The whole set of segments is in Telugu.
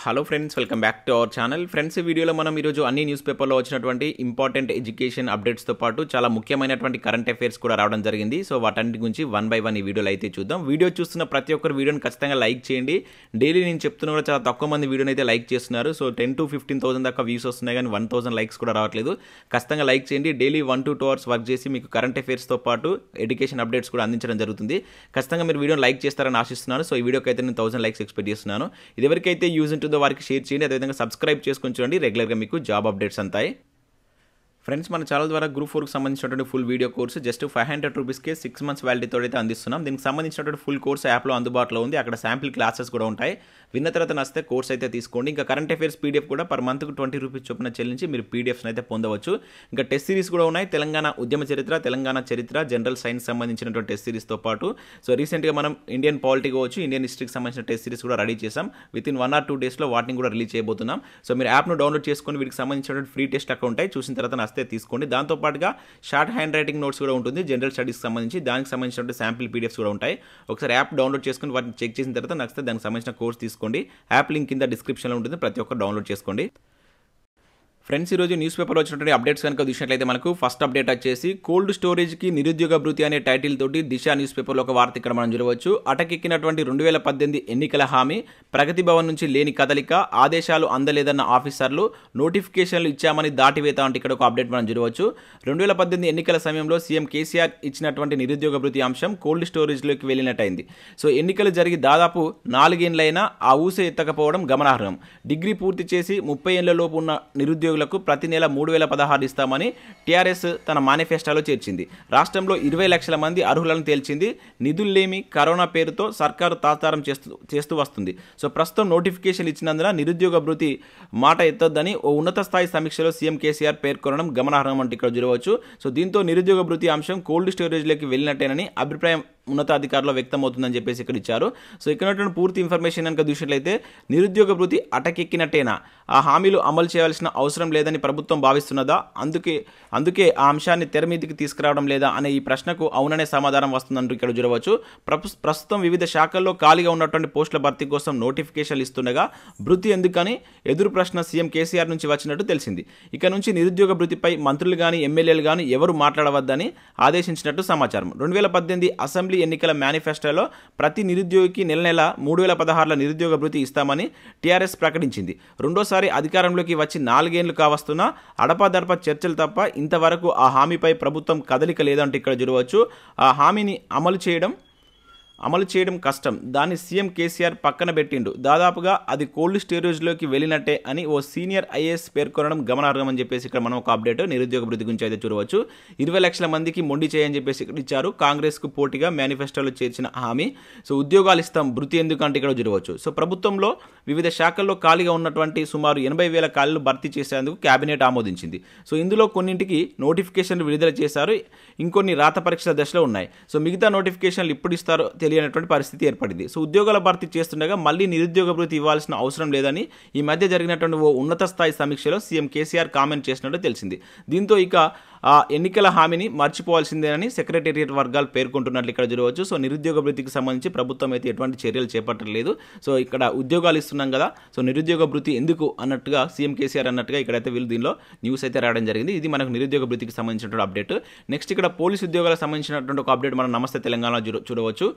Hello friends, welcome back to our channel. Friends, ఈ వీడియోలో మనం ఈరోజు అన్ని న్యూస్ పేపర్లో వచ్చినటువంటి ఇంపార్టెంట్ ఎడ్యుకేషన్ అప్డేట్స్తో పాటు చాలా ముఖ్యమైనటువంటి కరెంట్ అఫైర్స్ కూడా రావడం జరిగింది. సో వాటన్నిటి గురించి వన్ బై వన్ ఈ వీడియోలో అయితే చూద్దాం. వీడియో చూస్తున్న ప్రతి ఒక్కరు వీడియోని ఖచ్చితంగా లైక్ చేయండి. డైలీ నేను చెప్తున్నా కూడా చాలా తక్కువ మంది వీడియోని అయితే లైక్ చేస్తున్నారు. సో 10,000 to 15,000 దాకా వ్యూస్ వస్తున్నాయి, కానీ 1,000 లైక్స్ కూడా రావట్లేదు. ఖచ్చితంగా లైక్ చేయండి. డైలీ 1 to 2 hours వర్క్ చేసి మీకు కరెంట్ అఫైర్స్తో పాటు ఎడ్యుకేషన్ అప్డేట్స్ కూడా అందించడం జరుగుతుంది. ఖచ్చితంగా మీరు వీడియోని లైక్ చేస్తారని ఆశిస్తున్నాను. సో ఈ వీడియోకి అయితే నేను 1000 లైక్స్ ఎక్స్పెక్ట్ చేస్తున్నాను. ఇది ఎవరికైతే యూజ్ ఉంటుందో వారికి షేర్ చేయండి. అదేవిధంగా సబ్స్క్రైబ్ చేసుకొని చూడండి. రెగ్యులర్గా మీకు జాబ్ అప్డేట్స్ అంతాయి. ఫ్రెండ్స్, మన ఛానల్ ద్వారా గ్రూప్ 4కి సంబంధించినటువంటి ఫుల్ వీడియో కోర్సు జస్ట్ 500 రూపీస్కే 6 months వ్యాలిడీతో అయితే అందిస్తున్నాం. దీనికి సంబంధించినటువంటి ఫుల్ కోర్స్ యాప్లో అందుబాటులో ఉంది. అక్కడ శాంపిల్ క్లాసెస్ కూడా ఉంటాయి. విన్న తర్వాత నచ్చితే కోర్స్ అయితే తీసుకోండి. ఇంకా కరెంట్ అఫైర్స్ పీడిఎఫ్ కూడా పర్ మంత్కు 20 రూపీస్ చొప్పున చెల్లించి మీరు పీడిఎఫ్స్ అయితే పొందవచ్చు. ఇంకా టెస్ట్ సిరీస్ కూడా ఉన్నాయి. తెలంగాణ ఉద్యమ చరిత్ర, తెలంగాణ చరిత్ర, జనరల్ సైన్స్ సంబంధించినటువంటి టెస్ట్ సిరీస్తో పాటు సో రీసెంట్గా మనం ఇండియన్ పాలిటీ కావచ్చు, ఇండియన్ హిస్టరీకి సంబంధించిన టెస్ట్ సిరీస్ కూడా రెడీ చేసాం. విత్ ఇన్ 1 or 2 daysలో వాటిని కూడా రిలీజ్ చేయబోతున్నాం. సో మీరు యాప్ను డౌన్లోడ్ చేసుకొని వీటికి సంబంధించినటువంటి ఫ్రీ టెస్ట్ అక్కడ ఉంటాయి. చూసిన తర్వాత నచ్చితే తీసుకోండి. దాంతో పాటుగా షార్ట్ హ్యాండ్ రైటింగ్ నోట్స్ కూడా ఉంటుంది. జనరల్ స్టడీస్కి సంబంధించి దానికి సంబంధించిన శాంపిల్ పీడిఎఫ్స్ కూడా ఉంటాయి. ఒకసారి యాప్ డౌన్లోడ్ చేసుకుని వాటిని చెక్ చేసిన తర్వాత నచ్చితే దానికి సంబంధించిన కోర్స్ తీసుకోండి. యాప్ లింక్ కింద డిస్క్రిప్షన్లో ఉంటుంది. ప్రతి ఒక్కరు డౌన్లోడ్ చేసుకోండి. ఫ్రెండ్స్, ఈరోజు న్యూస్ పేపర్లో వచ్చినటువంటి అప్డేట్స్ కనుక చూసినట్లయితే మనకు ఫస్ట్ అప్డేట్ వచ్చేసి కోల్డ్ స్టోరేజ్కి నిరుద్యోగ భృతి అనే టైటిల్ తోటి దిశ న్యూస్ పేపర్లో ఒక వార్త ఇక్కడ మనం చూడవచ్చు. అటకెక్కినటువంటి 2018 ఎన్నికల హామీ, ప్రగతి భవన్ నుంచి లేని కదలిక, ఆదేశాలు అందలేదన్న ఆఫీసర్లు, నోటిఫికేషన్లు ఇచ్చామని దాటివేత అంటే ఇక్కడ ఒక అప్డేట్ మనం చూడవచ్చు. 2018 ఎన్నికల సమయంలో సీఎం కేసీఆర్ ఇచ్చినటువంటి నిరుద్యోగ భృతి అంశం కోల్డ్ స్టోరేజ్లోకి వెళ్ళినట్టయింది. సో ఎన్నికలు జరిగి దాదాపు 4 ఏళ్లైనా ఆ ఊసే ఎత్తకపోవడం గమనార్హం. డిగ్రీ పూర్తి చేసి 30 ఏళ్లలోపు ఉన్న నిరుద్యోగులకు ప్రతి నెల 3,016 ఇస్తామని టీఆర్ఎస్ తన మేనిఫెస్టోలో చేర్చింది. రాష్ట్రంలో 20 లక్షల మంది అర్హులను తేల్చింది. నిధుల్లేమి కరోనా పేరుతో సర్కారు తాత్సారం చేస్తూ వస్తుంది. సో ప్రస్తుతం నోటిఫికేషన్ ఇచ్చినందున నిరుద్యోగ భృతి మాట ఎత్తొద్దని ఓ ఉన్నత స్థాయి సమీక్షలో సీఎం కేసీఆర్ పేర్కొనడం గమనార్హం అంటే ఇక్కడ చూడవచ్చు. సో దీంతో నిరుద్యోగ భృతి అంశం కోల్డ్ స్టోరేజ్లోకి వెళ్ళినట్టేనని అభిప్రాయం ఉన్నతాధికారులు వ్యక్తమవుతుందని చెప్పేసి ఇక్కడ ఇచ్చారు. సో ఇక్కడ పూర్తి ఇన్ఫర్మేషన్ కనుక చూసినట్లయితే నిరుద్యోగ భృతి అటకెక్కినట్టేనా, ఆ హామీలు అమలు చేయాల్సిన అవసరం లేదని ప్రభుత్వం భావిస్తున్నదా, అందుకే ఆ అంశాన్ని తెర మీదకి తీసుకురావడం లేదా అనే ఈ ప్రశ్నకు అవుననే సమాధానం వస్తుందంటూ ఇక్కడ చూడవచ్చు. ప్రస్తుతం వివిధ శాఖల్లో ఖాళీగా ఉన్నటువంటి పోస్టుల భర్తీ కోసం నోటిఫికేషన్లు ఇస్తుండగా భృతి ఎందుకని ఎదురు ప్రశ్న సీఎం కేసీఆర్ నుంచి వచ్చినట్టు తెలిసింది. ఇక నుంచి నిరుద్యోగ భృతిపై మంత్రులు కానీ ఎమ్మెల్యేలు కానీ ఎవరు మాట్లాడవద్దని ఆదేశించినట్టు సమాచారం. 2018 అసెంబ్లీ ఎన్నికల మేనిఫెస్టోలో ప్రతి నిరుద్యోగికి నెల 3,016 నిరుద్యోగ భృతి ఇస్తామని టీఆర్ఎస్ ప్రకటించింది. రెండోసారి అధికారంలోకి వచ్చి 4 ఏళ్లు కావస్తున్నా అడపాదడప చర్చలు తప్ప ఇంతవరకు ఆ హామీపై ప్రభుత్వం కదలిక లేదంటే ఇక్కడ చూడవచ్చు. ఆ హామీని అమలు చేయడం కష్టం. దాన్ని సీఎం కేసీఆర్ పక్కన పెట్టిండు. దాదాపుగా అది కోల్డ్ స్టోరేజ్లోకి వెళ్ళినట్టే అని ఓ సీనియర్ ఐఏఎస్ పేర్కొనడం గమనార్హం అని చెప్పేసి ఇక్కడ మనం ఒక అప్డేట్ నిరుద్యోగ భృతి గురించి అయితే చూడవచ్చు. 20 లక్షల మందికి మొండి చేయని చెప్పేసి ఇక్కడ ఇచ్చారు. కాంగ్రెస్కు పోటీగా మేనిఫెస్టోలో చేర్చిన హామీ. సో ఉద్యోగాలు ఇస్తాం, భృతి ఎందుకంటే ఇక్కడ చూడవచ్చు. సో ప్రభుత్వంలో వివిధ శాఖల్లో ఖాళీగా ఉన్నటువంటి సుమారు 80,000 ఖాళీలు భర్తీ చేసేందుకు కేబినెట్ ఆమోదించింది. సో ఇందులో కొన్నింటికి నోటిఫికేషన్లు విడుదల చేశారు, ఇంకొన్ని రాత పరీక్షల దశలో ఉన్నాయి. సో మిగతా నోటిఫికేషన్లు ఎప్పుడు ఇస్తారో తెలియనటువంటి పరిస్థితి ఏర్పడింది. సో ఉద్యోగాల భర్తీ చేస్తుండగా మళ్ళీ నిరుద్యోగ భృతి ఇవ్వాల్సిన అవసరం లేదని ఈ మధ్య జరిగినటువంటి ఓ ఉన్నత స్థాయి సమీక్షలో సీఎం కేసీఆర్ కామెంట్ చేసినట్టు తెలిసింది. దీంతో ఇక ఆ ఎన్నికల హామీని మర్చిపోవాల్సిందేనని సెక్రటేరియట్ వర్గాలు పేర్కొంటున్నట్లు ఇక్కడ చూడవచ్చు. సో నిరుద్యోగ భృతికి సంబంధించి ప్రభుత్వం అయితే ఎటువంటి చర్యలు చేపట్టలేదు. సో ఇక్కడ ఉద్యోగాలు ఇస్తున్నాం కదా, సో నిరుద్యోగ భృతి ఎందుకు అన్నట్టుగా సీఎం కేసీఆర్ అన్నట్టుగా ఇక్కడైతే వీళ్ళు దీనిలో న్యూస్ అయితే రావడం జరిగింది. ఇది మనకు నిరుద్యోగ భృతికి సంబంధించినటువంటి అప్డేట్. నెక్స్ట్ ఇక్కడ పోలీస్ ఉద్యోగాలకు సంబంధించినటువంటి ఒక అప్డేట్ మనం నమస్తే తెలంగాణ చూడవచ్చు.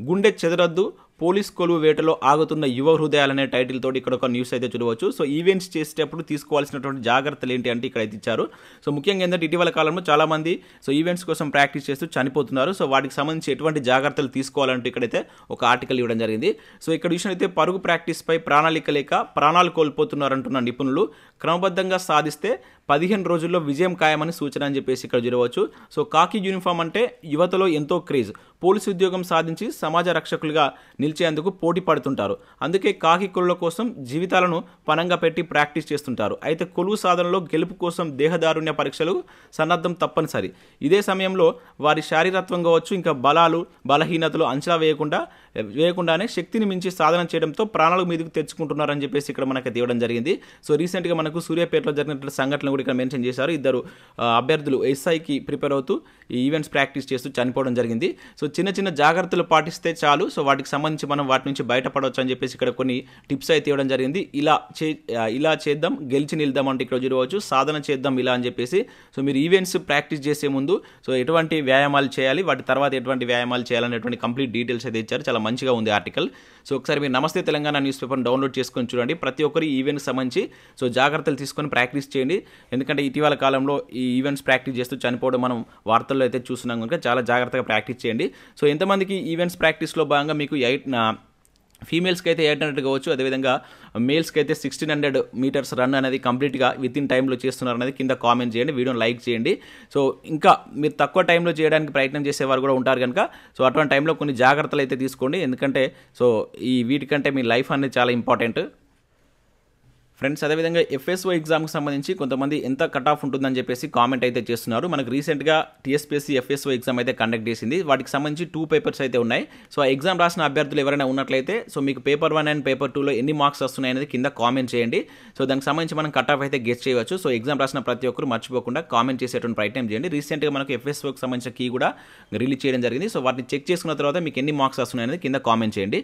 గుండె చెదరద్దు, పోలీస్ కొలువు వేటలో ఆగుతున్న యువ హృదయాలనే టైటిల్ తోటి ఇక్కడ ఒక న్యూస్ అయితే చూడవచ్చు. సో ఈవెంట్స్ చేసేటప్పుడు తీసుకోవాల్సినటువంటి జాగ్రత్తలు ఏంటి అంటే ఇక్కడ అయితే ఇచ్చారు. సో ముఖ్యంగా ఏంటంటే ఇటీవల కాలంలో చాలా మంది సో ఈవెంట్స్ కోసం ప్రాక్టీస్ చేస్తూ చనిపోతున్నారు. సో వాటికి సంబంధించి ఎటువంటి జాగ్రత్తలు తీసుకోవాలంటే ఇక్కడైతే ఒక ఆర్టికల్ ఇవ్వడం జరిగింది. సో ఇక్కడ చూసినట్లయితే పరుగు ప్రాక్టీస్పై ప్రణాళిక లేక ప్రాణాలు కోల్పోతున్నారంటున్న నిపుణులు, క్రమబద్ధంగా సాధిస్తే 15 రోజుల్లో విజయం ఖాయమని సూచన అని చెప్పేసి ఇక్కడ చూడవచ్చు. సో కాకి యూనిఫామ్ అంటే యువతలో ఎంతో క్రేజ్. పోలీసు ఉద్యోగం సాధించి సమాజ రక్షకులుగా నిలిచేందుకు పోటీ పడుతుంటారు. అందుకే కాకి కొలుల కోసం జీవితాలను పణంగా పెట్టి ప్రాక్టీస్ చేస్తుంటారు. అయితే కొలువు సాధనలో గెలుపు కోసం దేహదారుణ్య పరీక్షలు సన్నద్ధం తప్పనిసరి. ఇదే సమయంలో వారి శారీరత్వం కావచ్చు, ఇంకా బలాలు బలహీనతలు అంచనా వేయకుండా వేయకుండానే శక్తిని మించి సాధన చేయడంతో ప్రాణాలకు మీదకు తెచ్చుకుంటున్నారని చెప్పేసి ఇక్కడ మనకి ఇవ్వడం జరిగింది. సో రీసెంట్గా మనకు సూర్యాపేటలో జరిగినటువంటి సంఘటనలు కూడా ఇక్కడ మెన్షన్ చేశారు. ఇద్దరు అభ్యర్థులు ఎస్ఐకి ప్రిపేర్ అవుతూ ఈ ఈవెంట్స్ ప్రాక్టీస్ చేస్తూ చనిపోవడం జరిగింది. సో చిన్న చిన్న జాగ్రత్తలు పాటిస్తే చాలు, సో వాటికి సంబంధించి మనం వాటి నుంచి బయటపడవచ్చు అని చెప్పేసి ఇక్కడ కొన్ని టిప్స్ అయితే ఇవ్వడం జరిగింది. ఇలా చేద్దాం, గెలిచి నిల్దాం అంటే ఇక్కడ చూడవచ్చు, సాధన చేద్దాం ఇలా అని చెప్పేసి. సో మీరు ఈవెంట్స్ ప్రాక్టీస్ చేసే ముందు సో ఎటువంటి వ్యాయామాలు చేయాలి, వాటి తర్వాత ఎటువంటి వ్యాయామాలు చేయాలనేటువంటి కంప్లీట్ డీటెయిల్స్ అయితే ఇచ్చారు. చాలా మంచిగా ఉంది ఆర్టికల్. సో ఒకసారి మీరు నమస్తే తెలంగాణ న్యూస్ పేపర్ని డౌన్లోడ్ చేసుకొని చూడండి. ప్రతి ఒక్కరు ఈ ఈవెంట్కి సంబంధించి సో జాగ్రత్తలు తీసుకొని ప్రాక్టీస్ చేయండి. ఎందుకంటే ఇటీవల కాలంలో ఈ ఈవెంట్స్ ప్రాక్టీస్ చేస్తూ చనిపోవడం మనం వార్తల్లో అయితే చూస్తున్నాం కనుక చాలా జాగ్రత్తగా ప్రాక్టీస్ చేయండి. సో ఎంతమందికి ఈవెంట్స్ ప్రాక్టీస్లో భాగంగా మీకు ఫీమేల్స్కి అయితే 800 కావచ్చు, అదేవిధంగా మేల్స్కి అయితే 1600 మీటర్స్ రన్ అనేది కంప్లీట్గా విత్ ఇన్ టైంలో చేస్తున్నారు అనేది కింద కామెంట్ చేయండి, వీడియోని లైక్ చేయండి. సో ఇంకా మీరు తక్కువ టైంలో చేయడానికి ప్రయత్నం చేసేవారు కూడా ఉంటారు కనుక సో అటువంటి టైంలో కొన్ని జాగ్రత్తలు అయితే తీసుకోండి. ఎందుకంటే సో వీటికంటే మీ లైఫ్ అనేది చాలా ఇంపార్టెంట్ ఫ్రెండ్స్. అదేవిధంగా ఎఫ్ఎస్ఓ ఎగ్జామ్కి సంబంధించి కొంతమంది ఎంత కట్ ఆఫ్ ఉంటుందని చెప్పేసి కామెంట్ అయితే చేస్తున్నారు. మనకు రీసెంట్గా టీఎస్పీఎస్సీ ఎఫ్ఎస్ఓ ఎగ్జామ్ అయితే కండక్ట్ చేసింది. వాటికి సంబంధించి 2 పేపర్స్ అయితే ఉన్నాయి. సో ఆ ఎగ్జామ్ రాసిన అభ్యర్థులు ఎవరైనా ఉన్నట్లయితే సో మీకు పేపర్ 1 అండ్ పేపర్ 2లో ఎన్ని మార్క్స్ వస్తున్నాయి అనేది కింద కామెంట్ చేయండి. సో దానికి సంబంధించి మనం కట్ ఆఫ్ అయితే గెస్ చేయవచ్చు. సో ఎగ్జామ్ రాసిన ప్రతి ఒక్కరు మర్చిపోకుండా కామెంట్ చేసేటువంటి ప్రయత్నం చేయండి. రీసెంట్గా మనకు ఎఫ్ఎస్ఓకి సంబంధించిన కీ కూడా రిలీజ్ చేయడం జరిగింది. సో వాటిని చెక్ చేసుకున్న తర్వాత మీకు ఎన్ని మార్క్స్ వస్తున్నాయి అనేది కింద కామెంట్ చేయండి.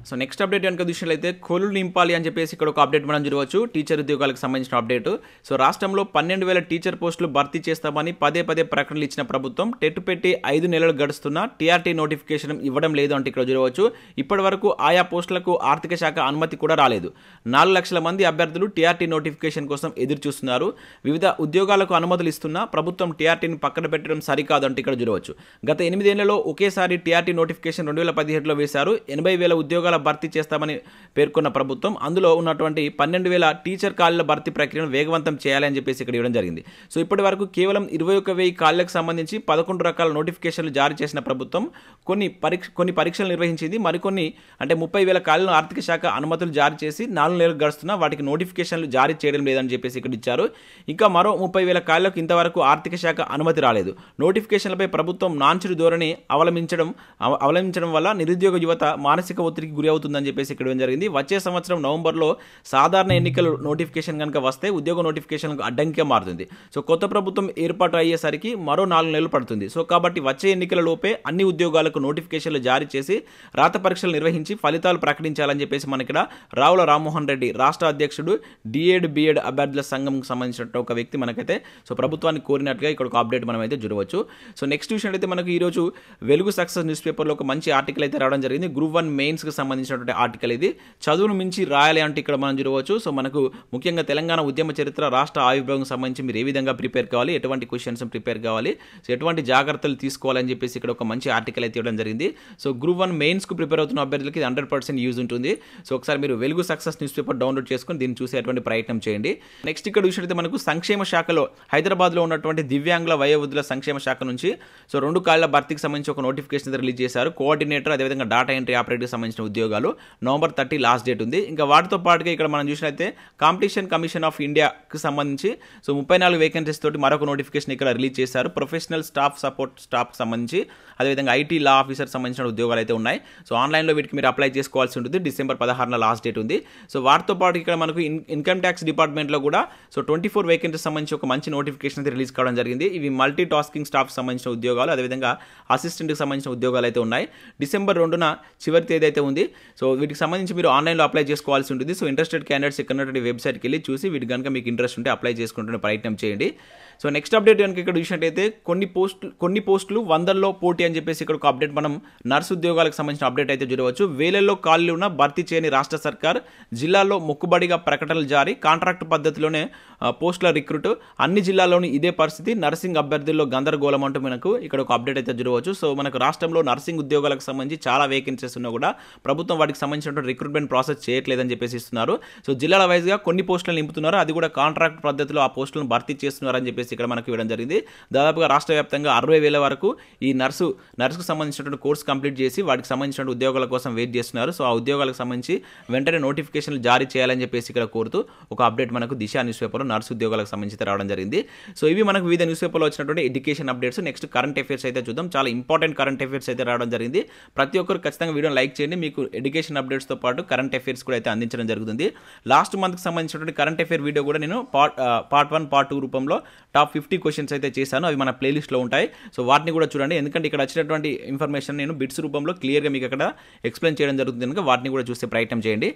సో నెక్స్ట్ అప్డేట్ కనుక చూసినట్లయితే కోలులు నింపాలి అని చెప్పేసి ఇక్కడ ఒక అప్డేట్ మనం చూడవచ్చు. టీచర్ ఉద్యోగాలకు సంబంధించిన అప్డేట్. సో రాష్ట్రంలో 12,000 టీచర్ పోస్టులు భర్తీ చేస్తామని పదే ప్రకటనలు ఇచ్చిన ప్రభుత్వం టెట్ పెట్టి 5 నెలలు గడుస్తున్నా టీఆర్టీ నోటిఫికేషన్ ఇవ్వడం లేదు అంటే ఇక్కడ చూడవచ్చు. ఇప్పటి వరకు ఆయా పోస్టులకు ఆర్థిక శాఖ అనుమతి కూడా రాలేదు. 4 లక్షల మంది అభ్యర్థులు టీఆర్టీ నోటిఫికేషన్ కోసం ఎదురు చూస్తున్నారు. వివిధ ఉద్యోగాలకు అనుమతులు ఇస్తున్నా ప్రభుత్వం టీఆర్టీని పక్కన పెట్టడం సరికాదు అంటే ఇక్కడ చూడవచ్చు. గత 8 ఏళ్లలో ఒకేసారి టీఆర్టీ నోటిఫికేషన్ 2017లో వేశారు. 80,000 ఉద్యోగాల భర్తీ చేస్తామని పేర్కొన్న ప్రభుత్వం అందులో ఉన్నటువంటి 12,000 టీచర్ ఖాళీల భర్తీ ప్రక్రియను వేగవంతం చేయాలని చెప్పేసి ఇక్కడ ఇవ్వడం జరిగింది. సో ఇప్పటి వరకు కేవలం 21,000 ఖాళీలకు సంబంధించి 11 రకాల నోటిఫికేషన్లు జారీ చేసిన ప్రభుత్వం కొన్ని పరీక్షలు నిర్వహించింది. మరికొన్ని అంటే 30,000 ఖాళీలను ఆర్థిక శాఖ అనుమతులు జారీ చేసి 4 నెలలు గడుస్తున్నా వాటికి నోటిఫికేషన్లు జారీ చేయడం లేదని చెప్పేసి ఇక్కడ ఇచ్చారు. ఇంకా మరో 30,000 ఖాళీలకు ఇంతవరకు ఆర్థిక శాఖ అనుమతి రాలేదు. నోటిఫికేషన్లపై ప్రభుత్వం నాంచుడు ధోరణి అవలంబించడం వల్ల నిరుద్యోగ యువత మానసిక ఒత్తిడికి గురి అవుతుందని చెప్పేసి ఇక్కడ జరిగింది. వచ్చే సంవత్సరం నవంబర్లో సాధారణ ఎన్నికల నోటిఫికేషన్ కనుక వస్తే ఉద్యోగ నోటిఫికేషన్కు అడ్డంకిగా మారుతుంది. సో కొత్త ప్రభుత్వం ఏర్పాటు అయ్యేసరికి మరో 4 నెలలు పడుతుంది. సో కాబట్టి వచ్చే ఎన్నికల లోపే అన్ని ఉద్యోగాలకు నోటిఫికేషన్లు జారీ చేసి రాత పరీక్షలు నిర్వహించి ఫలితాలు ప్రకటించాలని చెప్పేసి మన ఇక్కడ రావుల రామ్మోహన్ రెడ్డి రాష్ట్ర అధ్యక్షుడు డిఎడ్ బిఎడ్ అభ్యర్థుల సంఘంకి సంబంధించిన ఒక వ్యక్తి మనకైతే సో ప్రభుత్వాన్ని కోరినట్టుగా ఇక్కడ ఒక అప్డేట్ మనం అయితే చూడవచ్చు. సో నెక్స్ట్ విషయం అయితే మనకు ఈరోజు వెలుగు సక్సెస్ న్యూస్ పేపర్లో ఒక మంచి ఆర్టికల్ అయితే రావడం జరిగింది. గ్రూప్ 1 మెయిన్స్కి సంబంధించినటువంటి ఆర్టికల్ ఇది. చదువును మించి రాయాలి అంటే ఇక్కడ మనం చూడవచ్చు. సో మనకు ముఖ్యంగా తెలంగాణ ఉద్యమ చరిత్ర రాష్ట్ర ఆవిర్భావం సంబంధించి మీరు ఏ విధంగా ప్రిపేర్ కావాలి, ఎటువంటి క్వశ్చన్స్ ప్రిపేర్ కావాలి, సో ఎటువంటి జాగ్రత్తలు తీసుకోవాలని చెప్పేసి ఇక్కడ ఒక మంచి ఆర్టికల్ అయితే ఇవ్వడం జరిగింది. సో గ్రూప్ 1 మెయిన్స్కు ప్రిపేర్ అవుతున్న అభ్యర్థులకి 100% యూజ్ ఉంటుంది. సో ఒకసారి మీరు వెలుగు సక్సెస్ న్యూస్ పేపర్ డౌన్లోడ్ చేసుకుని దీన్ని చూసేటువంటి ప్రయత్నం చేయండి. నెక్స్ట్ ఇక్కడ చూసినట్లయితే మనకు సంక్షేమ శాఖలో హైదరాబాద్లో ఉన్నటువంటి దివ్యాంగుల వయోవృద్ధుల సంక్షేమ శాఖ నుంచి సో 2 ఖాళీల భర్తీకి సంబంధించి ఒక నోటిఫికేషన్ రిలీజ్ చేశారు. కోఆర్డినేటర్ అదేవిధంగా డాటా ఎంట్రీ ఆపరేటర్కి సంబంధించిన ఉద్యోగాలు నవంబర్ 30 లాస్ట్ డేట్ ఉంది. ఇంకా వాటితో పాటుగా ఇక్కడ మనం చూసినట్లయితే కాంపిటీషన్ కమిషన్ ఆఫ్ ఇండియాకి సంబంధించి సో 34 వేకెన్సీస్ తోటి మరొక నోటిఫికేషన్ ఇక్కడ రిలీజ్ చేశారు. ప్రొఫెషనల్ స్టాఫ్ సపోర్ట్ స్టాఫ్కి సంబంధించి అదేవిధంగా ఐటీ లా ఆఫీసర్ సంబంధించిన ఉద్యోగాలు అయితే ఉన్నాయి. సో ఆన్లైన్లో వీటికి మీరు అప్లై చేసుకోవాల్సి ఉంటుంది. డిసెంబర్ 16 లాస్ట్ డేట్ ఉంది. సో వాటితో పాటు ఇక్కడ మనకు ఇన్కమ్ ట్యాక్స్ డిపార్ట్మెంట్లో కూడా సో 24 వేకెన్సీస్ సంబంధించి ఒక మంచి నోటిఫికేషన్ అయితే రిలీజ్ కావడం జరిగింది. ఇవి మల్టీ టాస్కింగ్ స్టాఫ్ సంబంధించిన ఉద్యోగాలు అదేవిధంగా అసిస్టెంట్కి సంబంధించిన ఉద్యోగాలు అయితే ఉన్నాయి. డిసెంబర్ 2న చివరి తేదీ అయితే ఉంది. సో వీటికి సంబంధించి మీరు ఆన్లైన్లో అప్లై చేసుకోవాల్సి ఉంటుంది. సో ఇంట్రెస్టెడ్ క్యాండిడేట్స్ ఇక్కడ వెబ్సైట్కి వెళ్ళి చూసి వీటి కనుక మీకు ఇంట్రెస్ట్ ఉంటే అప్లై చేసుకుంటున్న ప్రయత్నం చేయండి. సో నెక్స్ట్ అప్డేట్ కనుక ఇక్కడ చూసినట్టయితే కొన్ని పోస్టులు 100లో పోటీ అని చెప్పేసి ఇక్కడ ఒక అప్డేట్ మనం నర్సు ఉద్యోగాలకు సంబంధించిన అప్డేట్ అయితే చూడవచ్చు. వేలల్లో ఖాళీలు ఉన్న భర్తీ చేయని రాష్ట్ర సర్కార్ జిల్లాల్లో మొక్కుబడిగా ప్రకటనలు జారీ కాంట్రాక్ట్ పద్ధతిలోనే పోస్టుల రిక్రూట్ అన్ని జిల్లాల్లోని ఇదే పరిస్థితి నర్సింగ్ అభ్యర్థుల్లో గందరగోళం అంటూ మనకు ఇక్కడ ఒక అప్డేట్ అయితే చూడవచ్చు. సో మనకు రాష్ట్రంలో నర్సింగ్ ఉద్యోగాలకు సంబంధించి చాలా వేకెన్సీస్ ఉన్నా కూడా ప్రభుత్వం వాటికి సంబంధించినటువంటి రిక్రూట్మెంట్ ప్రాసెస్ చేయట్లేదని చెప్పేసి ఇస్తున్నారు. సో జిల్లాల వైజ్గా కొన్ని పోస్టులను నింపుతున్నారు, అది కూడా కాంట్రాక్ట్ పద్ధతిలో ఆ పోస్టులను భర్తీ చేస్తున్నారని చెప్పేసి చెప్పేసి ఇక్కడ మనకు ఇవ్వడం జరిగింది. దాదాపుగా రాష్ట్ర వ్యాప్తంగా 60,000 వరకు ఈ నర్సుకు సంబంధించినటువంటి కోర్స్ కంప్లీట్ చేసి వాటికి సంబంధించిన ఉద్యోగాల కోసం వెయిట్ చేస్తున్నారు. సో ఆ ఉద్యోగాలకు సంబంధించి వెంటనే నోటిఫికేషన్లు జారీ చేయాలని చెప్పేసి ఇక్కడ కోరుతూ ఒక అప్డేట్ మనకు దిశ న్యూస్ పేపర్లో నర్సు ఉద్యోగాలకు సంబంధించి రావడం జరిగింది. సో ఇవి మనకు వివిధ న్యూస్ పేపర్లో వచ్చినటువంటి education updates. Next current affairs అయితే చూద్దాం. చాలా ఇంపార్టెంట్ కరెంట్ అఫైర్స్ అయితే రావడం జరిగింది. ప్రతి ఒక్కరు ఖచ్చితంగా వీడియోని లైక్ చేయండి. మీకు ఎడ్యుకేషన్ అప్డేట్స్తో పాటు కరెంట్ అఫైర్స్ కూడా అయితే అందించడం జరుగుతుంది. లాస్ట్ మంత్కి సంబంధించినటువంటి కరెంట్ అఫైర్ వీడియో కూడా నేను పార్ట్ 1 పార్ట్ 2 రూపంలో టాప్ 50 క్వశ్చన్స్ అయితే చేశాను. అవి మన ప్లేలిస్ట్లో ఉంటాయి. సో వాటిని కూడా చూడండి. ఎందుకంటే ఇక్కడ వచ్చినటువంటి ఇన్ఫర్మేషన్ నేను బిట్స్ రూపంలో క్లియర్గా మీకు అక్కడ ఎక్స్ప్లెయిన్ చేయడం జరుగుతుంది కనుక వాటిని కూడా చూసే ప్రయత్నం చేయండి.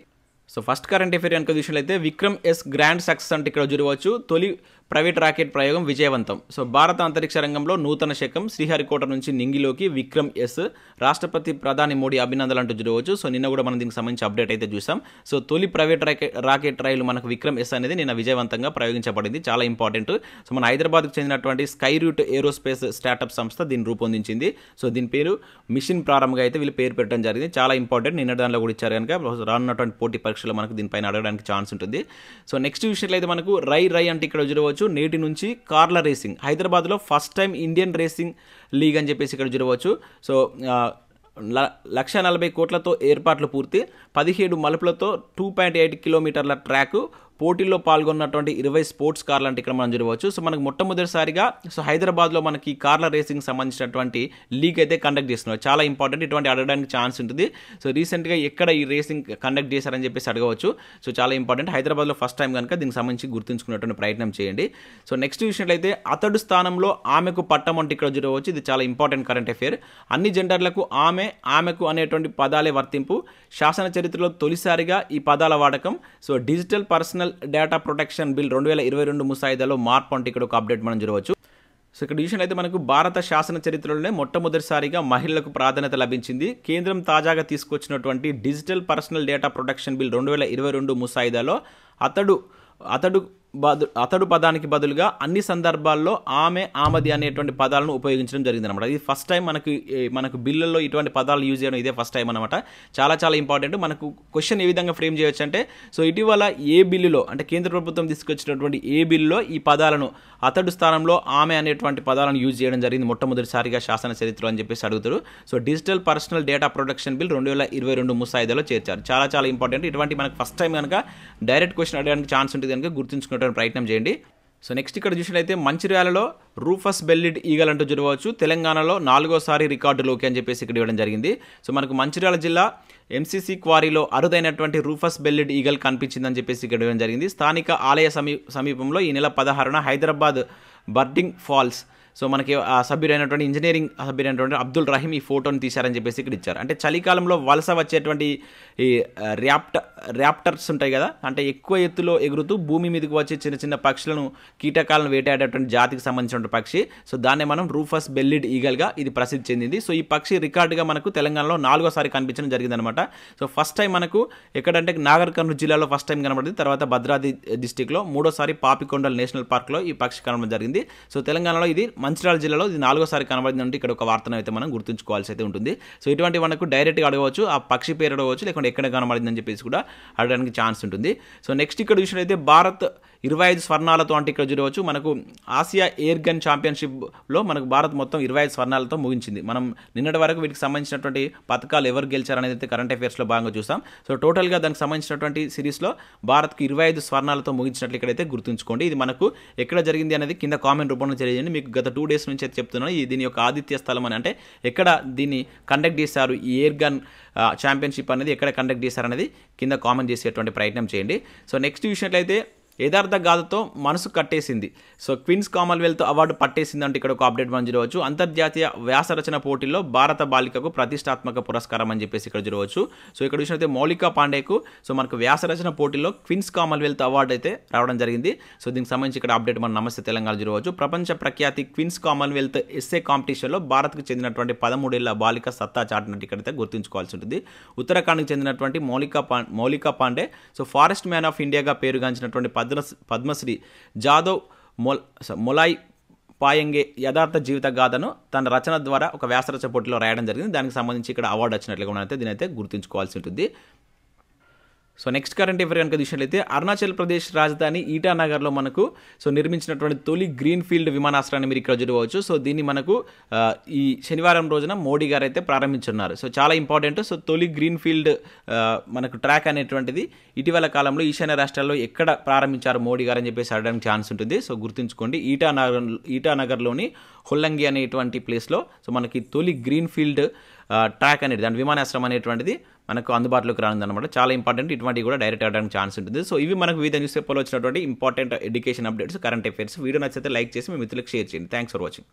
సో ఫస్ట్ కరెంట్ అఫైర్ కనుక చూసినట్లయితే విక్రమ్ ఎస్ గ్రాండ్ సక్సెస్ అంటే ఇక్కడ చూడవచ్చు. తొలి ప్రైవేట్ రాకెట్ ప్రయోగం విజయవంతం. సో భారత అంతరిక్ష రంగంలో నూతన శకం. శ్రీహరికోట నుంచి నింగిలోకి విక్రమ్ ఎస్. రాష్ట్రపతి ప్రధాని మోడీ అభినందనలు అంటూ చూడవచ్చు. సో నిన్న కూడా మనం దీనికి సంబంధించి అప్డేట్ అయితే చూసాం. సో తొలి ప్రైవేట్ రాకెట్ రైలు మనకు విక్రమ్ ఎస్ అనేది నిన్న విజయవంతంగా ప్రయోగించబడింది. చాలా ఇంపార్టెంట్. సో మన హైదరాబాద్కు చెందినటువంటి స్కై రూట్ ఏరోస్పేస్ స్టార్టప్ సంస్థ దీన్ని రూపొందించింది. సో దీని పేరు మిషన్ ప్రారంభంగా అయితే వీళ్ళు పేరు పెట్టడం జరిగింది. చాలా ఇంపార్టెంట్. నిన్న దానిలో కూడా ఇచ్చారు కనుక రానున్నటువంటి పోటీ పరీక్షలో మనకు దీనిపైన అడగడానికి ఛాన్స్ ఉంటుంది. సో నెక్స్ట్ విషయంలో అయితే మనకు రై అంటే ఇక్కడ చూడవచ్చు. నేటి నుంచి కార్ల రేసింగ్. హైదరాబాద్లో first time Indian racing league అని చెప్పేసి ఇక్కడ చూడవచ్చు. సో 140 కోట్లతో ఏర్పాట్లు పూర్తి. 17 మలుపులతో 2.8 కిలోమీటర్ల ట్రాక్. పోటీల్లో పాల్గొన్నటువంటి 20 స్పోర్ట్స్ కార్లు అంటే ఇక్కడ మనం చూడవచ్చు. సో మనకు మొట్టమొదటిసారిగా సో హైదరాబాద్లో మనకి కార్ల రేసింగ్ సంబంధించినటువంటి లీగ్ అయితే కండక్ట్ చేస్తున్నారు. చాలా ఇంపార్టెంట్. ఇటువంటి అడగడానికి ఛాన్స్ ఉంటుంది. సో రీసెంట్గా ఎక్కడ ఈ రేసింగ్ కండక్ట్ చేశారని చెప్పేసి అడగవచ్చు. సో చాలా ఇంపార్టెంట్. హైదరాబాద్లో ఫస్ట్ టైం కనుక దీనికి సంబంధించి గుర్తుంచుకున్నటువంటి ప్రయత్నం చేయండి. సో నెక్స్ట్ విషయంలో అయితే అతడు స్థానంలో ఆమెకు పట్టం అంటే ఇక్కడ చూడవచ్చు. ఇది చాలా ఇంపార్టెంట్ కరెంట్ అఫైర్. అన్ని జెండర్లకు ఆమెకు అనేటువంటి పదాలే వర్తింపు. శాసన చరిత్రలో తొలిసారిగా ఈ పదాల వాడకం. So digital personal data protection bill 2022 ముసాయిదాలో మార్పు అంటే ఇక్కడ ఒక అప్డేట్ మనం చూడవచ్చు. సో ఇక్కడ విషయం అయితే మనకు భారత శాసన చరిత్రలోనే మొట్టమొదటిసారిగా మహిళలకు ప్రాధాన్యత లభించింది. కేంద్రం తాజాగా తీసుకొచ్చినటువంటి digital personal data protection bill 2022 ముసాయిదాలో అతడు పదానికి బదులుగా అన్ని సందర్భాల్లో ఆమెది అనేటువంటి పదాలను ఉపయోగించడం జరిగింది అనమాట. ఇది ఫస్ట్ టైం మనకు బిల్లుల్లో ఇటువంటి పదాలు యూజ్ చేయడం ఇదే ఫస్ట్ టైం అనమాట. చాలా చాలా ఇంపార్టెంట్. మనకు క్వశ్చన్ ఏ విధంగా ఫ్రేమ్ చేయొచ్చు అంటే సో ఇటీవల ఏ బిల్లులో అంటే కేంద్ర ప్రభుత్వం తీసుకొచ్చినటువంటి ఏ బిల్లులో ఈ పదాలను అతడు స్థానంలో ఆమె అనేటువంటి పదాలను యూజ్ చేయడం జరిగింది మొట్టమొదటిసారిగా శాసన చరిత్రలో అని చెప్పేసి అడుగుతారు. So digital personal data protection bill 2022 ముసాయిదాలో చేర్చారు. చాలా చాలా ఇంపార్టెంట్. ఇటువంటి మనకు ఫస్ట్ టైం కనుక డైరెక్ట్ క్వశ్చన్ అడగడానికి ఛాన్స్ ఉంటుంది కనుక గుర్తుంచుకునే ప్రయత్నం చేయండి. సో నెక్స్ట్ ఇక్కడ చూసినట్లయితే మంచిర్యాలలో రూఫస్ బెల్లిడ్ ఈగల్ అంటూ చూడవచ్చు. తెలంగాణలో 4వ రికార్డులోకి అని చెప్పేసి ఇక్కడ ఇవ్వడం జరిగింది. సో మనకు మంచిర్యాల జిల్లా ఎంసీసీ క్వారీలో అరుదైనటువంటి రూఫస్ బెల్లిడ్ ఈగల్ కనిపించిందని చెప్పేసి ఇక్కడ ఇవ్వడం జరిగింది. స్థానిక ఆలయ సమీపంలో ఈ నెల 16న హైదరాబాద్ బర్డింగ్ ఫాల్స్. సో మనకి ఆ సభ్యుడైనటువంటి ఇంజనీరింగ్ సభ్యుడైనటువంటి అబ్దుల్ రహీం ఈ ఫోటోని తీశారని చెప్పేసి ఇక్కడ ఇచ్చారు. అంటే చలికాలంలో వలస వచ్చేటువంటి ఈ ర్యాప్టర్స్ ఉంటాయి కదా, అంటే ఎక్కువ ఎత్తులో ఎగురుతూ భూమి మీదకి వచ్చే చిన్న చిన్న పక్షులను కీటకాలను వేటాడేటువంటి జాతికి సంబంధించిన పక్షి. సో దాన్నే మనం రూఫస్ బెల్లిడ్ ఈగల్గా ఇది ప్రసిద్ధి చెందింది. సో ఈ పక్షి రికార్డుగా మనకు తెలంగాణలో 4వసారి కనిపించడం జరిగిందనమాట. సో ఫస్ట్ టైం మనకు ఎక్కడంటే నాగర్ కర్నూలు జిల్లాలో ఫస్ట్ టైం కనబడింది. తర్వాత భద్రాద్రి డిస్టిక్లో 3వసారి పాపికొండల్ నేషనల్ పార్క్లో ఈ పక్షి కనబడడం జరిగింది. సో తెలంగాణలో ఇది మంచిర్యాల జిల్లాలో ఇది 4వసారి కనబడింది అంటే ఇక్కడ ఒక వార్తను అయితే మనం గుర్తుంచుకోవాల్సి అయితే ఉంటుంది. సో ఇటువంటి మనకు డైరెక్ట్గా అడగవచ్చు, ఆ పక్షి పేరు అడగవచ్చు, లేకుంటే ఎక్కడ కనబడిందని చెప్పేసి కూడా అడగడానికి ఛాన్స్ ఉంటుంది. సో నెక్స్ట్ ఇక్కడ చూసినట్లయితే భారత్ 25 స్వర్ణాలతో అంటే ఇక్కడ చూడవచ్చు మనకు ఆసియా ఎయిర్ గన్ ఛాంపియన్షిప్లో మనకు భారత్ మొత్తం 25 స్వర్ణాలతో ముగించింది. మనం నిన్నటి వరకు వీటికి సంబంధించినటువంటి పథకాలు ఎవరు గెలిచారనేది అయితే కరెంట్ అఫైర్స్లో భాగంగా చూసాం. సో టోటల్గా దానికి సంబంధించినటువంటి సిరీస్లో భారత్కి 25 స్వర్ణాలతో ముగించినట్లు ఇక్కడైతే గుర్తుంచుకోండి. ఇది మనకు ఎక్కడ జరిగింది అనేది కింద కామెంట్ రూపంలో తెలియజేయండి. మీకు గత 2 డేస్ నుంచి అయితే చెప్తున్నాను దీని యొక్క ఆతిథ్య స్థలం అని, అంటే ఎక్కడ దీన్ని కండక్ట్ చేశారు, ఈ ఎయిర్ గన్ ఛాంపియన్షిప్ అనేది ఎక్కడ కండక్ట్ చేశారనేది కింద కామెంట్ చేసేటువంటి ప్రయత్నం చేయండి. సో నెక్స్ట్ విషయంలో యథార్థ గాథతో మనసు కట్టేసింది. సో క్వీన్స్ కామన్వెల్త్ అవార్డు పట్టేసింది అంటే ఇక్కడ ఒక అప్డేట్ మనం చూడవచ్చు. అంతర్జాతీయ వ్యాసరచన పోటీల్లో భారత బాలికకు ప్రతిష్టాత్మక పురస్కారం అని చెప్పేసి ఇక్కడ చూడవచ్చు. సో ఇక్కడ చూసినట్లయితే మౌలికా పాండేకు సో మనకు వ్యాసరచన పోటీల్లో క్వీన్స్ కామన్వెల్త్ అవార్డు అయితే రావడం జరిగింది. సో దీనికి సంబంధించి ఇక్కడ అప్డేట్ మనం నమస్తే తెలంగాణ చూడవచ్చు. ప్రపంచ ప్రఖ్యాతి క్వీన్స్ కామన్వెల్త్ ఎస్ఏ కాంపిటీషన్లో భారత్కు చెందినటువంటి 13 ఏళ్ల బాలిక సత్తా చాటినట్టు ఇక్కడైతే గుర్తుంచుకోవాల్సి ఉంటుంది. ఉత్తరాఖండ్కి చెందినటువంటి Maulika Pandey so forest man of ఇండియాగా పేరుగాంచినటువంటి పద్మశ్రీ జాదవ్ మొలాయ్ పాయంగే యథార్థ జీవిత గాథను తన రచన ద్వారా ఒక వ్యాసరచన పోటీలో రాయడం జరిగింది. దానికి సంబంధించి ఇక్కడ అవార్డు వచ్చినట్లుగా అయితే దీనైతే గుర్తుంచుకోవాల్సి ఉంటుంది. సో నెక్స్ట్ కరెంట్ అఫైర్ కనుక చూసినట్లయితే అరుణాచల్ ప్రదేశ్ రాజధాని ఈటానగర్లో మనకు నిర్మించినటువంటి తొలి గ్రీన్ ఫీల్డ్ విమానాశ్రయాన్ని మీరు ఇక్కడ చూడవచ్చు. సో దీన్ని మనకు ఈ శనివారం రోజున మోడీ గారు అయితే ప్రారంభించున్నారు. సో చాలా ఇంపార్టెంట్. సో తొలి గ్రీన్ ఫీల్డ్ మనకు ట్రాక్ అనేటువంటిది ఇటీవల కాలంలో ఈశాన్య రాష్ట్రాల్లో ఎక్కడ ప్రారంభించారు మోడీ గారు అని చెప్పేసి అడగడానికి ఛాన్స్ ఉంటుంది. సో గుర్తుంచుకోండి, ఈటానగర్లోని హొల్లంగి అనేటువంటి ప్లేస్లో సో మనకి తొలి గ్రీన్ ఫీల్డ్ ట్రాక్ అనేది దాని విమానాశ్రయం అనేటువంటిది మనకు అందుబాటులోకి రానుందన్నమాట. చాలా ఇంపార్టెంట్. ఇటువంటివి కూడా డైరెక్ట్ అవ్వడానికి ఛాన్స్ ఉంటుంది. సో ఇవి మనకు వివిధ న్యూస్ పేపర్లో వచ్చినటువంటి important education updates, current affairs. Video నచ్చితే లైక్ చేసి మీ మిత్రులకు షేర్ చేయండి. Thanks for watching.